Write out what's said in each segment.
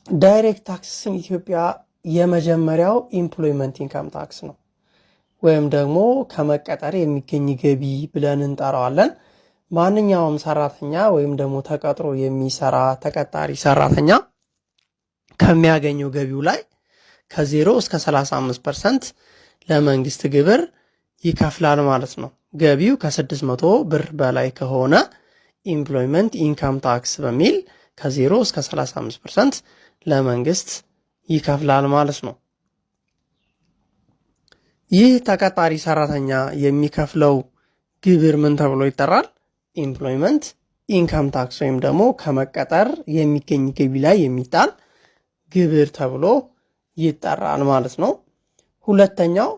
ዳይሬክት ታክስም ኢትዮጵያ የመጀመሪያው ኢምፕሎይመንት ኢንካም ታክስ ነው፣ ወይም ደግሞ ከመቀጠር የሚገኝ ገቢ ብለን እንጠራዋለን። ማንኛውም ሰራተኛ ወይም ደግሞ ተቀጥሮ የሚሰራ ተቀጣሪ ሰራተኛ ከሚያገኘው ገቢው ላይ ከ0 እስከ 35% ለመንግስት ግብር ይከፍላል ማለት ነው። ገቢው ከ600 ብር በላይ ከሆነ ኢምፕሎይመንት ኢንካም ታክስ በሚል ከ0 እስከ 35% ለመንግስት ይከፍላል ማለት ነው። ይህ ተቀጣሪ ሰራተኛ የሚከፍለው ግብር ምን ተብሎ ይጠራል? ኢምፕሎይመንት ኢንካም ታክስ ወይም ደግሞ ከመቀጠር የሚገኝ ገቢ ላይ የሚጣል ግብር ተብሎ ይጠራል ማለት ነው። ሁለተኛው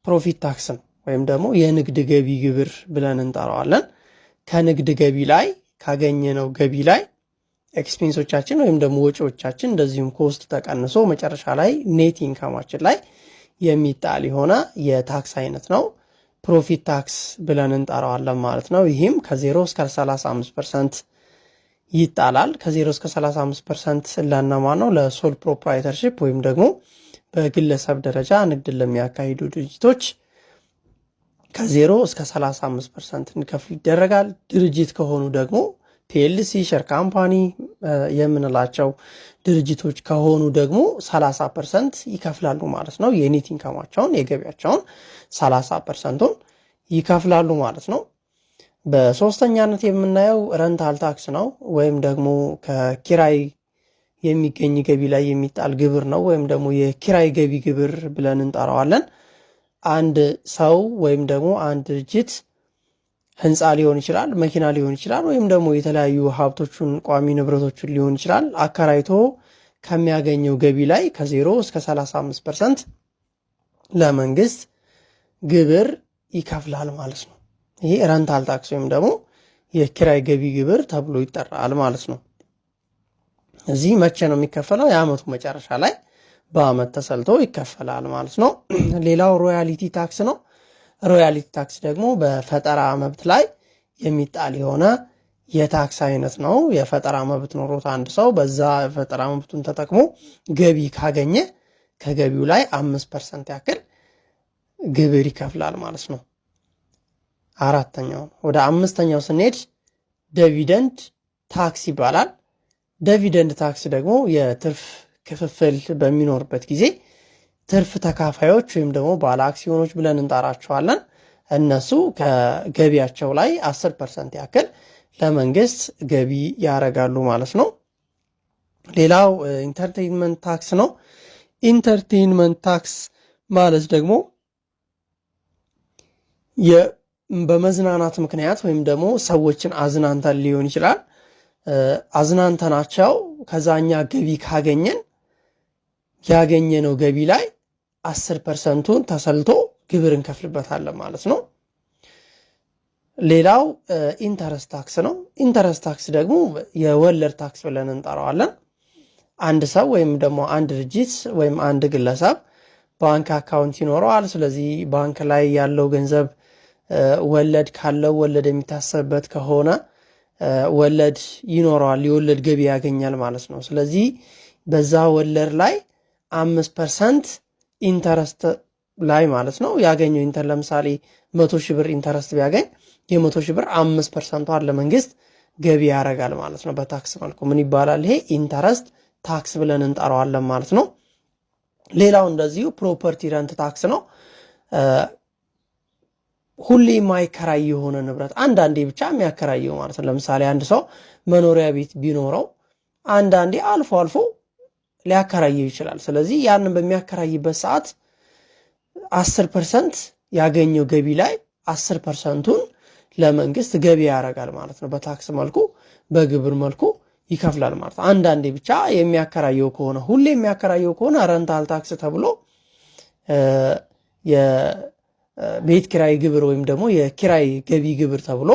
ፕሮፊት ታክስ ነው፣ ወይም ደግሞ የንግድ ገቢ ግብር ብለን እንጠራዋለን። ከንግድ ገቢ ላይ ካገኘነው ገቢ ላይ ኤክስፔንሶቻችን ወይም ደግሞ ወጪዎቻችን እንደዚሁም ኮስት ተቀንሶ መጨረሻ ላይ ኔት ኢንካማችን ላይ የሚጣል የሆነ የታክስ አይነት ነው። ፕሮፊት ታክስ ብለን እንጠራዋለን ማለት ነው። ይህም ከ0 እስከ 35% ይጣላል። ከ0 እስከ 35% ለነማ ነው? ለሶል ፕሮፕራይተርሺፕ ወይም ደግሞ በግለሰብ ደረጃ ንግድን ለሚያካሂዱ ድርጅቶች ከ0 እስከ 35% እንዲከፍሉ ይደረጋል። ድርጅት ከሆኑ ደግሞ ፒኤልሲ ሸር ካምፓኒ የምንላቸው ድርጅቶች ከሆኑ ደግሞ 30% ይከፍላሉ ማለት ነው። የኔት ኢንካማቸውን የገቢያቸውን 30%ን ይከፍላሉ ማለት ነው። በሶስተኛነት የምናየው ረንታል ታክስ ነው፣ ወይም ደግሞ ከኪራይ የሚገኝ ገቢ ላይ የሚጣል ግብር ነው፣ ወይም ደግሞ የኪራይ ገቢ ግብር ብለን እንጠራዋለን። አንድ ሰው ወይም ደግሞ አንድ ድርጅት ህንፃ ሊሆን ይችላል፣ መኪና ሊሆን ይችላል፣ ወይም ደግሞ የተለያዩ ሀብቶቹን ቋሚ ንብረቶችን ሊሆን ይችላል አከራይቶ ከሚያገኘው ገቢ ላይ ከ0 እስከ 35% ለመንግስት ግብር ይከፍላል ማለት ነው። ይሄ ረንታል ታክስ ወይም ደግሞ የኪራይ ገቢ ግብር ተብሎ ይጠራል ማለት ነው። እዚህ መቼ ነው የሚከፈለው? የአመቱ መጨረሻ ላይ በአመት ተሰልቶ ይከፈላል ማለት ነው። ሌላው ሮያሊቲ ታክስ ነው። ሮያሊቲ ታክስ ደግሞ በፈጠራ መብት ላይ የሚጣል የሆነ የታክስ አይነት ነው። የፈጠራ መብት ኖሮት አንድ ሰው በዛ የፈጠራ መብቱን ተጠቅሞ ገቢ ካገኘ ከገቢው ላይ 5% ያክል ግብር ይከፍላል ማለት ነው። አራተኛው ወደ አምስተኛው ስንሄድ ዲቪደንድ ታክስ ይባላል። ዲቪደንድ ታክስ ደግሞ የትርፍ ክፍፍል በሚኖርበት ጊዜ ትርፍ ተካፋዮች ወይም ደግሞ ባለ አክሲዮኖች ብለን እንጠራቸዋለን። እነሱ ከገቢያቸው ላይ 10% ያክል ለመንግስት ገቢ ያደርጋሉ ማለት ነው። ሌላው ኢንተርቴይንመንት ታክስ ነው። ኢንተርቴይንመንት ታክስ ማለት ደግሞ በመዝናናት ምክንያት ወይም ደግሞ ሰዎችን አዝናንተን ሊሆን ይችላል። አዝናንተናቸው ከዛኛ ገቢ ካገኘን ያገኘነው ገቢ ላይ 10%ን ተሰልቶ ግብር እንከፍልበታለን ማለት ነው። ሌላው ኢንተረስት ታክስ ነው። ኢንተረስት ታክስ ደግሞ የወለድ ታክስ ብለን እንጠራዋለን። አንድ ሰው ወይም ደግሞ አንድ ድርጅት ወይም አንድ ግለሰብ ባንክ አካውንት ይኖረዋል። ስለዚህ ባንክ ላይ ያለው ገንዘብ ወለድ ካለው ወለድ የሚታሰብበት ከሆነ ወለድ ይኖረዋል፣ የወለድ ገቢ ያገኛል ማለት ነው። ስለዚህ በዛ ወለድ ላይ 5% ኢንተረስት ላይ ማለት ነው ያገኘው ኢንተር ለምሳሌ 100,000 ብር ኢንተረስት ቢያገኝ የ100,000 ብር 5%ን ለመንግስት ገቢ ያደርጋል ማለት ነው። በታክስ መልኩ ምን ይባላል? ይሄ ኢንተረስት ታክስ ብለን እንጠራዋለን ማለት ነው። ሌላው እንደዚሁ ፕሮፐርቲ ረንት ታክስ ነው። ሁሌ የማይከራይ የሆነ ንብረት አንዳንዴ ብቻ የሚያከራየው ማለት ነው። ለምሳሌ አንድ ሰው መኖሪያ ቤት ቢኖረው አንዳንዴ አልፎ አልፎ ሊያከራየው ይችላል። ስለዚህ ያንን በሚያከራይበት ሰዓት 10% ያገኘው ገቢ ላይ 10%ን ለመንግስት ገቢ ያደርጋል ማለት ነው። በታክስ መልኩ በግብር መልኩ ይከፍላል ማለት ነው። አንዳንዴ ብቻ የሚያከራየው ከሆነ ሁሌ የሚያከራየው ከሆነ ረንታል ታክስ ተብሎ የቤት ኪራይ ግብር ወይም ደግሞ የኪራይ ገቢ ግብር ተብሎ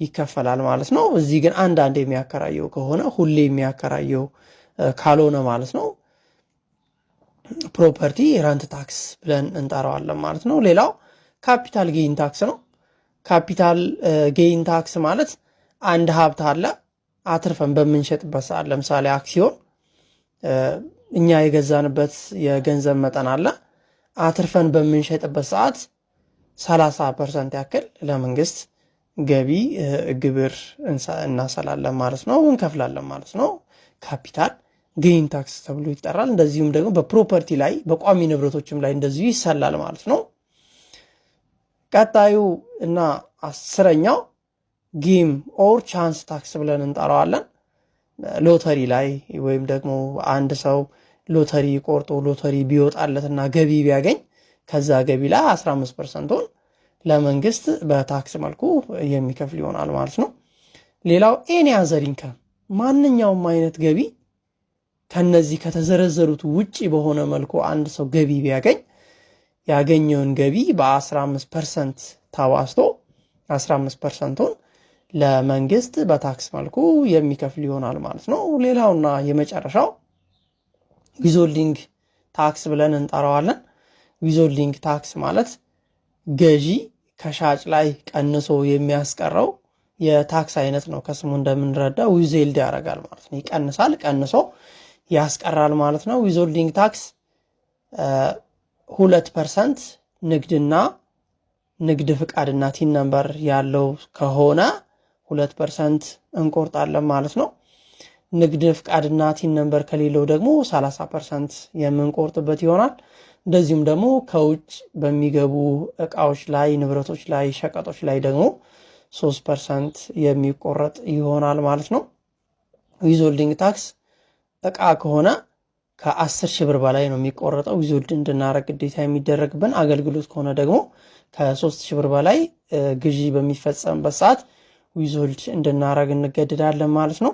ይከፈላል ማለት ነው። እዚህ ግን አንዳንዴ የሚያከራየው ከሆነ ሁሌ የሚያከራየው ካልሆነ ማለት ነው ፕሮፐርቲ ረንት ታክስ ብለን እንጠራዋለን ማለት ነው። ሌላው ካፒታል ጌይን ታክስ ነው። ካፒታል ጌይን ታክስ ማለት አንድ ሀብት አለ አትርፈን በምንሸጥበት ሰዓት ለምሳሌ አክሲዮን እኛ የገዛንበት የገንዘብ መጠን አለ። አትርፈን በምንሸጥበት ሰዓት 30% ያክል ለመንግስት ገቢ ግብር እናሰላለን ማለት ነው፣ እንከፍላለን ማለት ነው። ካፒታል ጌይን ታክስ ተብሎ ይጠራል። እንደዚሁም ደግሞ በፕሮፐርቲ ላይ በቋሚ ንብረቶችም ላይ እንደዚሁ ይሰላል ማለት ነው። ቀጣዩ እና 10ኛው ጌም ኦር ቻንስ ታክስ ብለን እንጠራዋለን። ሎተሪ ላይ ወይም ደግሞ አንድ ሰው ሎተሪ ቆርጦ ሎተሪ ቢወጣለትና ገቢ ቢያገኝ ከዛ ገቢ ላይ 15%ን ለመንግስት በታክስ መልኩ የሚከፍል ይሆናል ማለት ነው። ሌላው ኤኒ አዘር ኢንካም ማንኛውም አይነት ገቢ ከነዚህ ከተዘረዘሩት ውጪ በሆነ መልኩ አንድ ሰው ገቢ ቢያገኝ ያገኘውን ገቢ በ15% ተባዝቶ 15%ን ለመንግስት በታክስ መልኩ የሚከፍል ይሆናል ማለት ነው። ሌላውና የመጨረሻው ዊዝሆልዲንግ ታክስ ብለን እንጠራዋለን። ዊዝሆልዲንግ ታክስ ማለት ገዢ ከሻጭ ላይ ቀንሶ የሚያስቀረው የታክስ አይነት ነው። ከስሙ እንደምንረዳ ዊዝሄልድ ያደርጋል ማለት ነው። ይቀንሳል፣ ቀንሶ ያስቀራል ማለት ነው። ዊዝሆልዲንግ ታክስ 2% ንግድና ንግድ ፍቃድና ቲን ነምበር ያለው ከሆነ 2% እንቆርጣለን ማለት ነው። ንግድ ፍቃድና ቲን ነምበር ከሌለው ደግሞ 30% የምንቆርጥበት ይሆናል። እንደዚሁም ደግሞ ከውጭ በሚገቡ እቃዎች ላይ፣ ንብረቶች ላይ፣ ሸቀጦች ላይ ደግሞ 3% የሚቆረጥ ይሆናል ማለት ነው። ዊዝሆልዲንግ ታክስ እቃ ከሆነ ከ10 ሺህ ብር በላይ ነው የሚቆረጠው ዊዝሆልድ እንድናረግ ግዴታ የሚደረግብን። አገልግሎት ከሆነ ደግሞ ከ3 ሺህ ብር በላይ ግዢ በሚፈጸምበት ሰዓት ዊዝሆልድ እንድናረግ እንገደዳለን ማለት ነው።